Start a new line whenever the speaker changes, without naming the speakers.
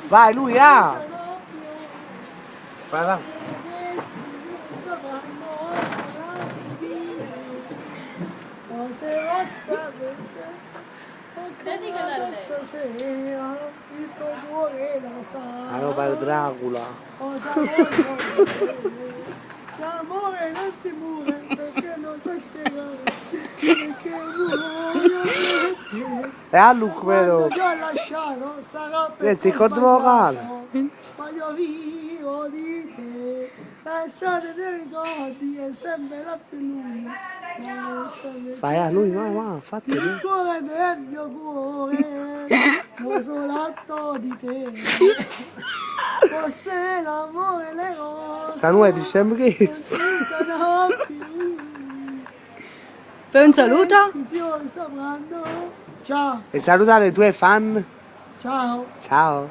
Vai, lui, ah! Vai, vai. Allora per Dracula.
L'amore non si muore perché non so spiegare perché muoio
E a Luke però.
quando ti ho lasciato sarà
Pensi,
perché ho
incontro vocale.
sbagliato, ma io vivo di te la storia dei ricordi è sempre la più lunga.
Vai a lui, ma fatti lui.
Il cuore del mio cuore lo solato di te forse l'amore e le rose
Sta noi di sempre che.
non si sono più.
Fai un saluto?
I fiori sapranno. Ciao,
E salutare i tuoi fan.
ciao.
Ciao.